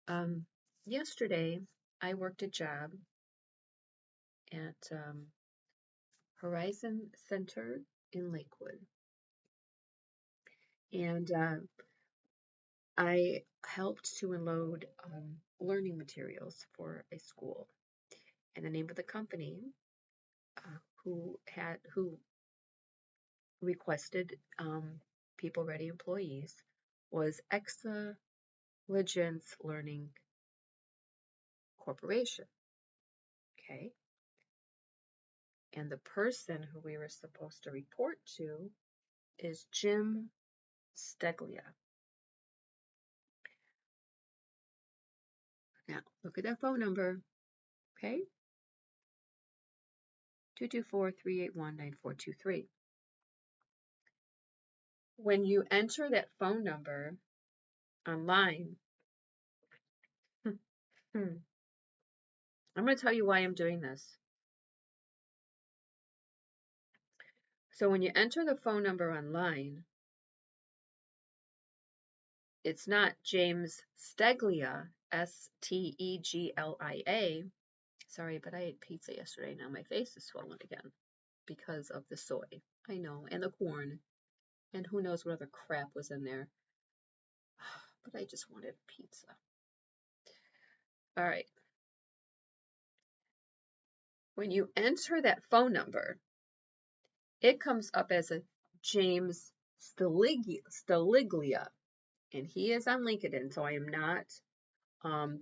Um, Yesterday, I worked a job at Horizon Center in Lakewood, and I helped to unload learning materials for a school. And the name of the company who requested people ready employees was Excellence Learning Corporation. Okay, and the person who we were supposed to report to is Jim Steglia. Now, look at that phone number, okay? 224-381-9423. When you enter that phone number online, I'm going to tell you why I'm doing this. So when you enter the phone number online, it's not James Steglia, Steglia. Sorry, but I ate pizza yesterday. Now my face is swollen again because of the soy. I know, and the corn, and who knows what other crap was in there. But I just wanted pizza. All right. When you enter that phone number, it comes up as a James Staliglia, and he is on LinkedIn, so I am not,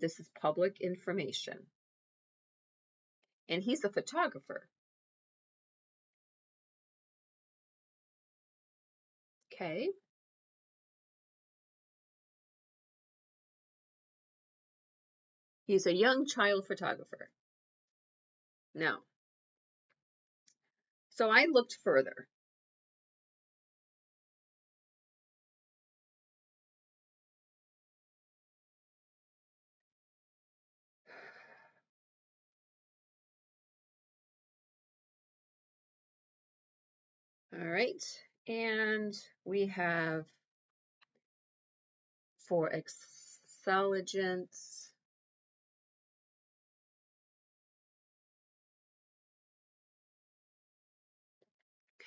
this is public information. And he's a photographer. Okay. He's a young child photographer. Now, so I looked further. All right. And we have for Excelligence.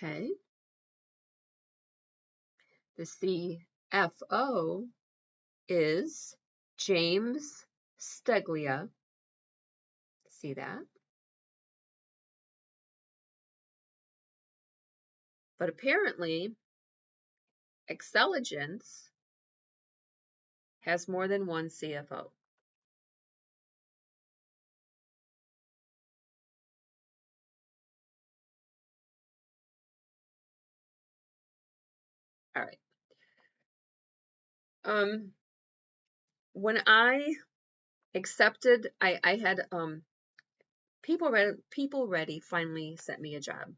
Okay. The CFO is James Steglia. See that? But apparently, Excelligence has more than one CFO. All right. When I accepted, I had People Ready finally sent me a job,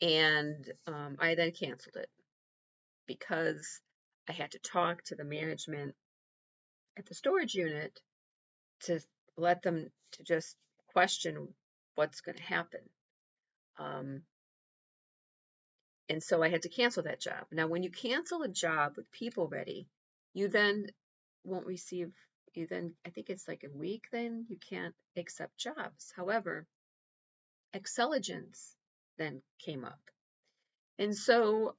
and I then canceled it because I had to talk to the management at the storage unit to let them to just question what's going to happen. Um, and so I had to cancel that job. Now, when you cancel a job with People Ready, you then won't receive, you then, I think it's like a week, then you can't accept jobs. However, Excelligence then came up. And so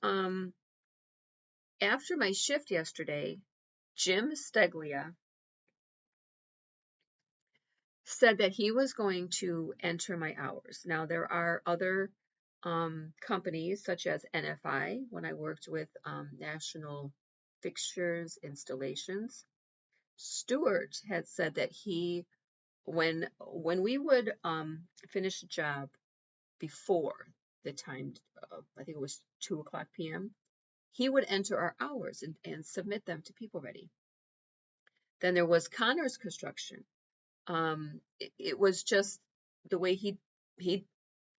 after my shift yesterday, Jim Steglia said that he was going to enter my hours. Now, there are other companies such as NFI, when I worked with National Fixtures Installations. Stuart had said that when we would finish a job before the time, I think it was 2:00 p.m., he would enter our hours and submit them to People Ready. Then there was Connor's Construction. It was just the way he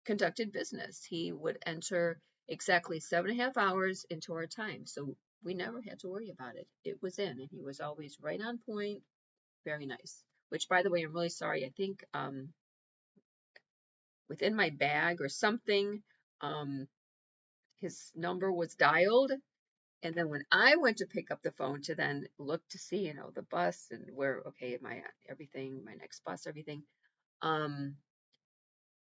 conducted business. He would enter exactly 7.5 hours into our time, so we never had to worry about it. It was in, and he was always right on point. Very nice. Which, by the way, I'm really sorry. I think within my bag or something, his number was dialed, And then when I went to pick up the phone to then look to see, the bus and where, okay, my everything, my next bus, everything, um,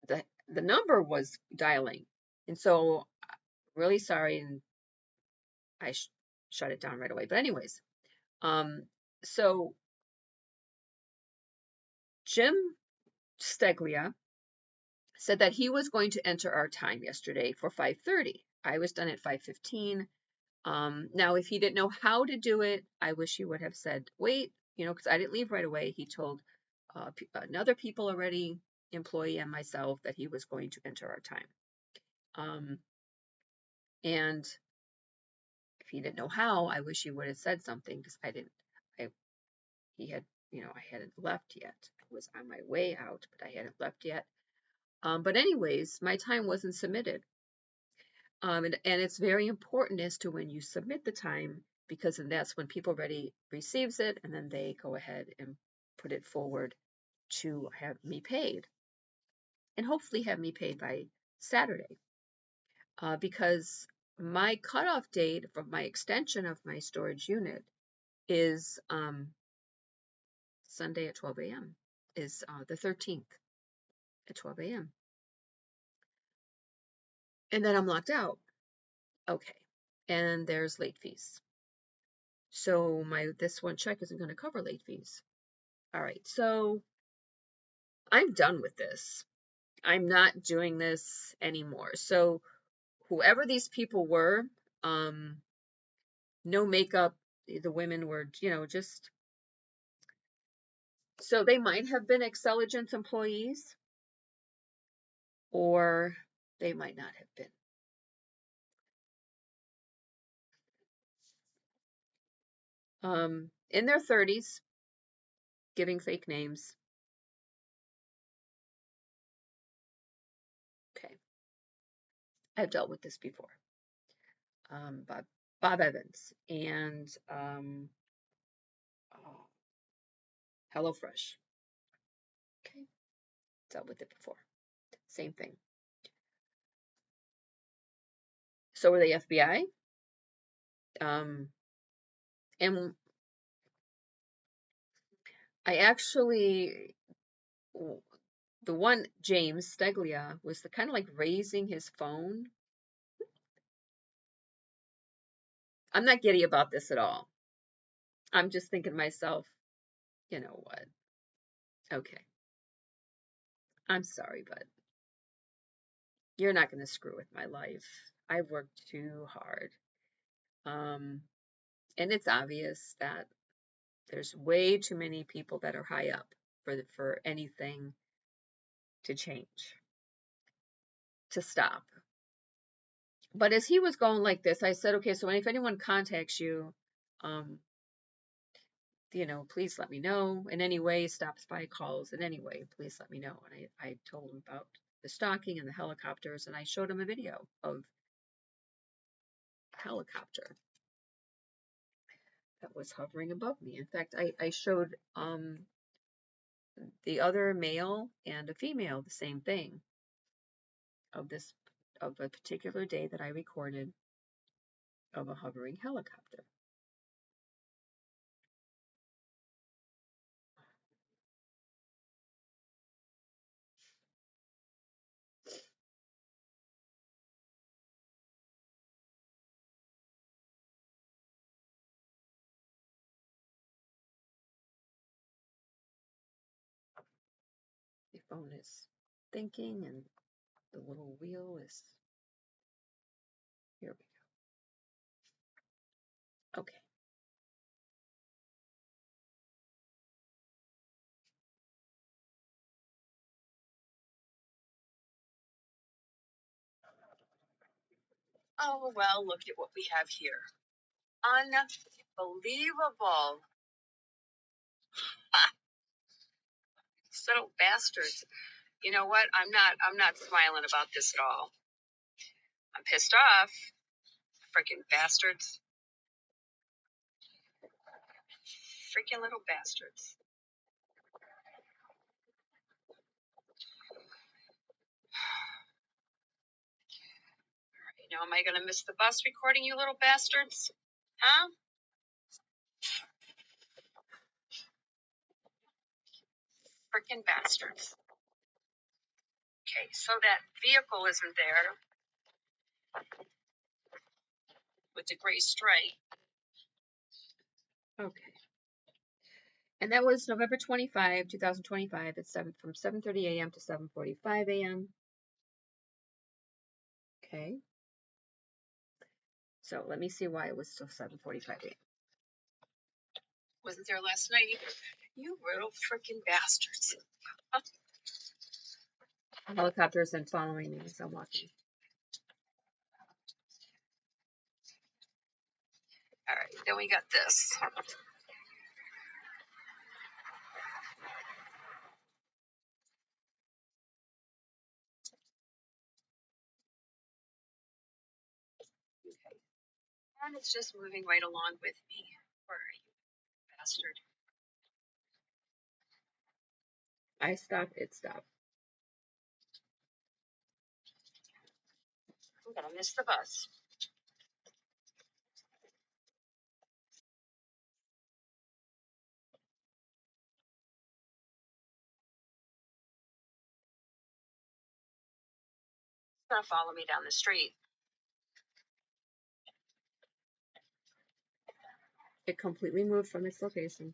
the number was dialing. And so really sorry, and I shut it down right away. But anyways, um, so Jim Steglia said that he was going to enter our time yesterday for 5:30. I was done at 5:15. Now, if he didn't know how to do it, I wish he would have said, wait, because I didn't leave right away. He told another people already, employee and myself, that he was going to enter our time. And if he didn't know how, I wish he would have said something because he had, I hadn't left yet. I was on my way out, but I hadn't left yet. But anyways, my time wasn't submitted. And it's very important as to when you submit the time, because then that's when people ready receives it, and then they go ahead and put it forward to have me paid, and hopefully have me paid by Saturday, because my cutoff date for my extension of my storage unit is Sunday at 12 a.m. is the 13th at 12 a.m. And then I'm locked out. Okay. And there's late fees. So this one check isn't going to cover late fees. All right. So I'm done with this. I'm not doing this anymore. So whoever these people were, no makeup, the women were, just so they might have been Xceligent employees, or they might not have been. In their 30s, giving fake names. Okay, I've dealt with this before. Bob Evans and oh, HelloFresh. Okay, dealt with it before. Same thing. So were they FBI. And I actually, the one, James Steglia, was the kind of like raising his phone. I'm not giddy about this at all. I'm just thinking to myself, you know what? Okay, I'm sorry, but you're not going to screw with my life. I've worked too hard. Um, and it's obvious that there's way too many people that are high up for anything to change, to stop. But as he was going like this, I said, okay, so if anyone contacts you, um, please let me know in any way, stops by, calls in any way, please let me know. And I told him about the stalking and the helicopters, and I showed him a video of a helicopter that was hovering above me. In fact, I showed the other male and a female the same thing of a particular day that I recorded of a hovering helicopter. The phone is thinking, and the little wheel is, here we go. Okay. Oh, well, look at what we have here. Unbelievable. These little bastards. You know what? I'm not smiling about this at all. I'm pissed off. Freaking bastards. Freaking little bastards. Am I gonna miss the bus recording, you little bastards? Huh? Frickin' bastards. Okay, so that vehicle isn't there with the gray stripe. Okay. And that was November 25, 2025. It's from 7:30 a.m. to 7:45 a.m. Okay. So let me see why it was still 7:45 a.m. Wasn't there last night either. You little freaking bastards. A helicopter is then following me as I'm walking. All right, then we got this. Okay. And it's just moving right along with me. Where are you, bastard? I stop, it stop. I'm gonna miss the bus. It's gonna follow me down the street. It completely moved from its location.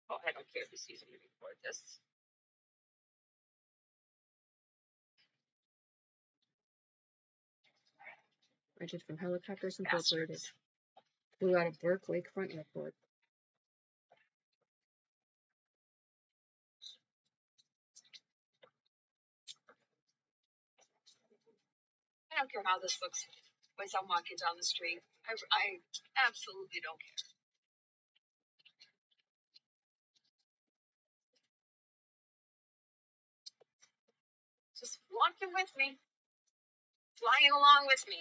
Oh, I don't care if he sees me record this. Rented from Helicopters Incorporated. Flew out of Burke Lakefront Airport. I don't care how this looks as I'm walking down the street. I absolutely don't care. Just walking with me, flying along with me.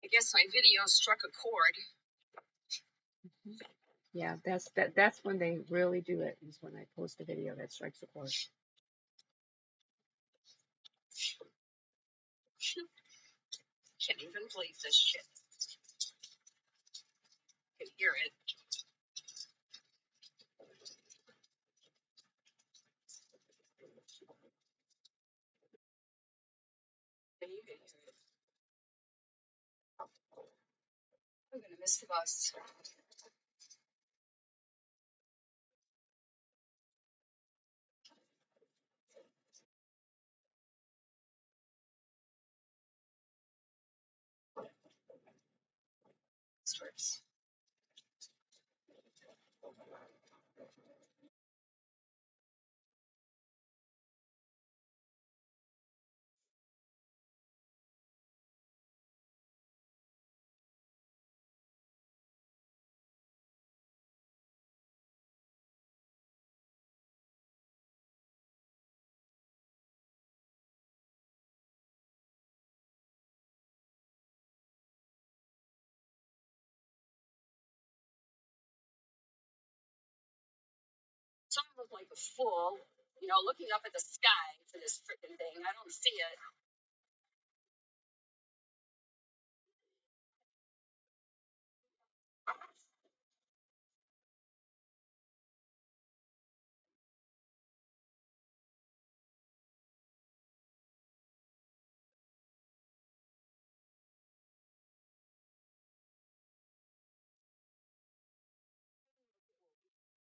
I guess my video struck a chord. Yeah, that's when they really do it, is when I post a video that strikes a chord. Can't even believe this shit. I can hear it. And you can hear it. I'm gonna miss the bus. Strips. Some look like a fool, looking up at the sky for this freaking thing. I don't see it.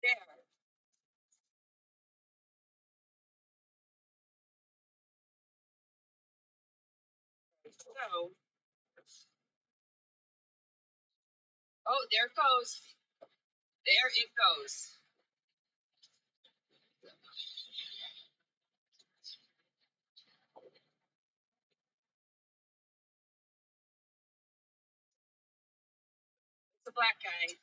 There. So, oh, there it goes. There it goes. It's a black guy.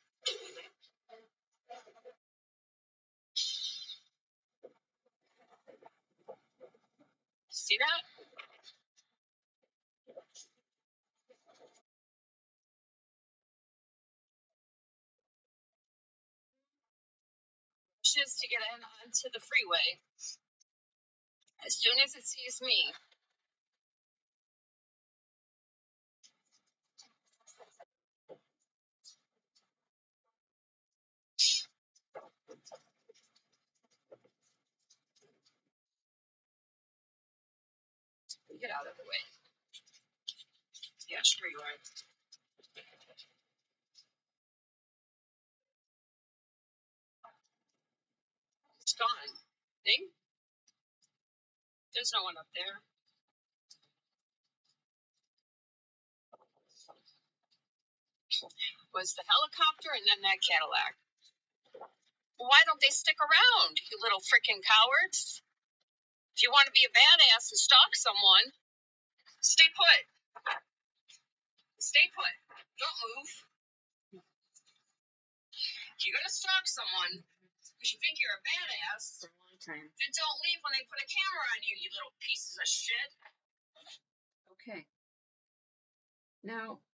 See that? inches to get in onto the freeway. As soon as it sees me, get out of the way. Yeah, sure you are. It's gone. See? There's no one up there. Was the helicopter and then that Cadillac. Why don't they stick around, you little freaking cowards? If you want to be a badass and stalk someone, stay put. Stay put. Don't move. If you're going to stalk someone because you think you're a badass, for a long time, then don't leave when they put a camera on you, you little pieces of shit. Okay. Now,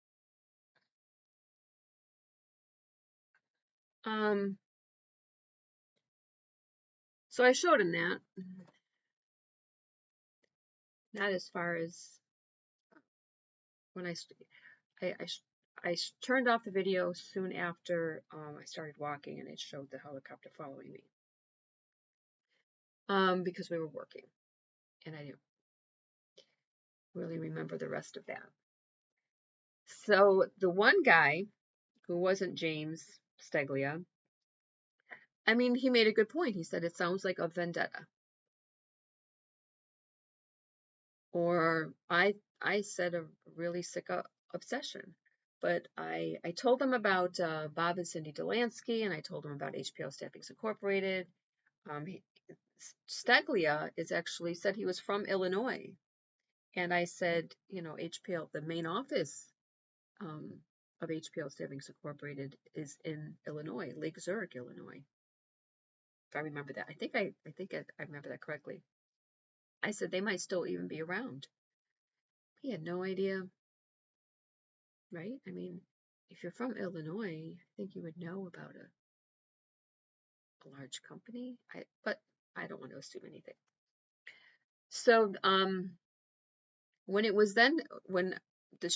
so I showed him that. Not as far as when I turned off the video soon after I started walking, and it showed the helicopter following me. Because we were working, and I didn't really remember the rest of that. So the one guy who wasn't James Steglia, I mean, he made a good point. He said it sounds like a vendetta. Or I said a really sick obsession. But I told them about Bob and Cindy Delansky, and I told them about HPL Staffings Incorporated. Steglia is actually said he was from Illinois. And I said, you know, HPL, the main office of HPL Staffings Incorporated is in Illinois, Lake Zurich, Illinois. If I remember that. I think I remember that correctly. I said they might still even be around. He had no idea, right? I mean, if you're from Illinois, I think you would know about a large company. But I don't want to assume anything. So when the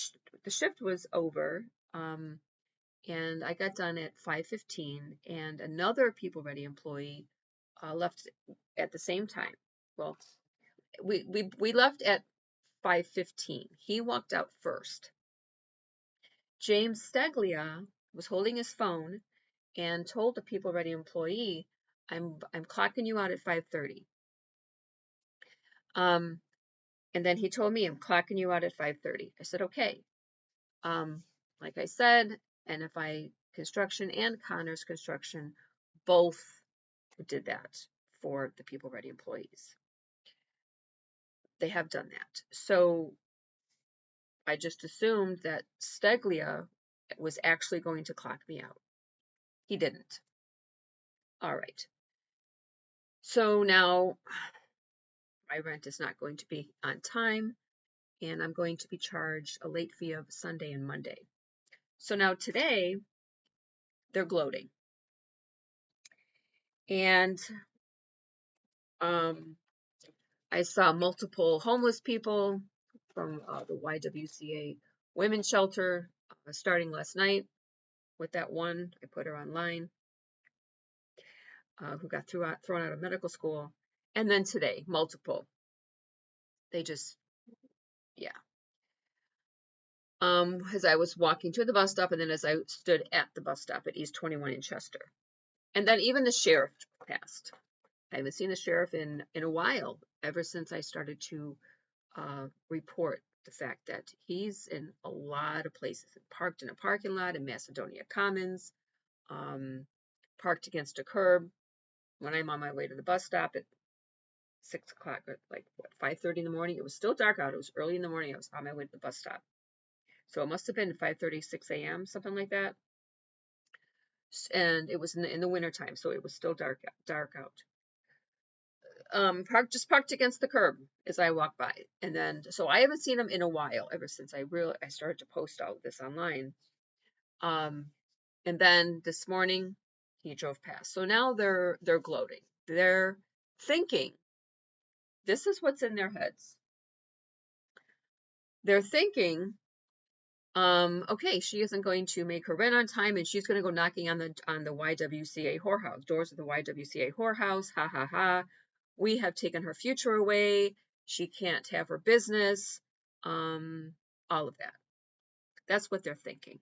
shift was over, and I got done at 5:15, and another People Ready employee left at the same time. Well, we left at 5:15. He walked out first. James Steglia was holding his phone and told the People Ready employee, "I'm clocking you out at 5:30." And then he told me, "I'm clocking you out at 5:30." I said, "Okay." Like I said, NFI Construction and Connors Construction both did that for the People Ready employees. They have done that. So I just assumed that Steglia was actually going to clock me out. He didn't. All right. So now my rent is not going to be on time, and I'm going to be charged a late fee of Sunday and Monday. So now today, they're gloating. And I saw multiple homeless people from the YWCA Women's Shelter starting last night with that one. I put her online who got thrown out of medical school. And then today, multiple. They just, yeah. As I was walking to the bus stop, and then as I stood at the bus stop at East 21 in Chester. And then even the sheriff passed. I haven't seen the sheriff in a while, ever since I started to report the fact that he's in a lot of places. Parked in a parking lot in Macedonia Commons, parked against a curb when I'm on my way to the bus stop at 6 o'clock, like what, 5:30 in the morning. It was still dark out. It was early in the morning. I was on my way to the bus stop. So it must have been 5:30, 6 a.m., something like that. And it was in the winter time, so it was still dark out. Parked against the curb as I walked by. And then, so I haven't seen him in a while, ever since I started to post all of this online. And then this morning, He drove past. So now they're gloating. They're thinking, this is what's in their heads. They're thinking, okay, she isn't going to make her rent on time, and she's going to go knocking on the YWCA whorehouse doors of the YWCA whorehouse. Ha ha ha. We have taken her future away. She can't have her business. All of that. That's what they're thinking.